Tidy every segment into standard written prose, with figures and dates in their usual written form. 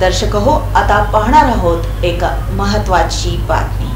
दर्शक हो, आता पाहणार आहोत एक महत्त्वाची बातमी।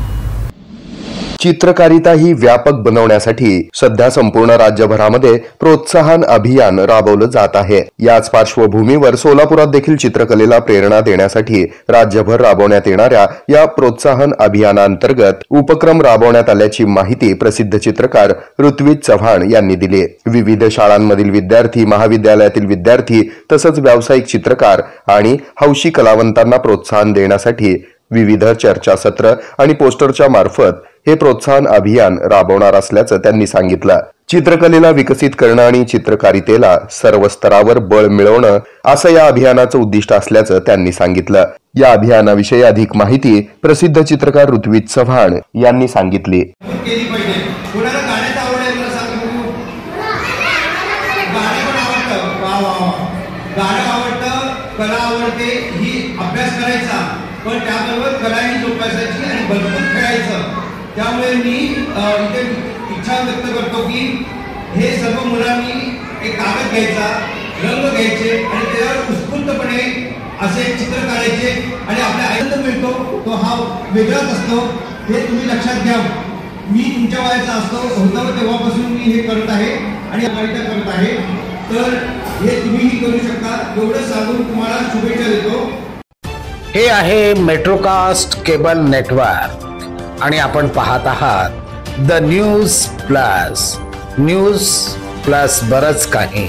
चित्रकारिता ही व्यापक बनवण्यासाठी सध्या संपूर्ण राज्यभरामध्ये प्रोत्साहन अभियान राबवलं जात आहे। याच पार्श्वभूमीवर सोलापुरात देखील चित्रकलेला प्रेरणा देण्यासाठी राज्यभर राबवण्यात येणाऱ्या या प्रोत्साहन अभियानांतर्गत उपक्रम राबवण्यात आल्याची माहिती प्रसिद्ध चित्रकार ऋत्विज चव्हाण यांनी दिली। विविध शाळांमधील विद्यार्थी, महाविद्यालयातील विद्यार्थी तसंच व्यावसायिक चित्रकार आणि हौशी कलावंतांना प्रोत्साहन देण्यासाठी विविध चर्चासत्र आणि पोस्टरच्या मार्फत हे प्रोत्साहन अभियान राबवणार असल्याचं त्यांनी सांगितलं। चित्रकलेला विकसित करणं आणि चित्रकारितेला सर्व स्तरावर बळ मिळवणं असं या अभियानाचं उद्दिष्ट असल्याचं त्यांनी सांगितलं। या अभियानाविषयी अधिक माहिती प्रसिद्ध चित्रकार ऋत्विज चव्हाण यांनी सांगितली। कला आवडते ही अभ्यास करायचा, पण त्याबरोबर कला ही जोपासायची आणि भरपूर खेळायचं। त्यामुळे मी इथे इच्छा व्यक्त करतो की हे सर्व मुलांनी एक कागद घ्यायचा, रंग घ्यायचे आणि त्यावर उत्स्फूर्तपणे असे चित्र काढायचे आणि आपला आनंद मिळतो तो हा वेगळाच असतो। हे तुम्ही लक्षात घ्या। मी तुमच्या वयाचा होतो तेव्हापासून मी हे करत आहे आणि करत आहे, तर हे तुम्हीही करू शकता एवढं सांगून तुम्हाला शुभेच्छा देतो। हे आहे मेट्रोकास्ट केबल नेटवर्क आणि आपण पाहत आहात द न्यूज प्लस बरच काही।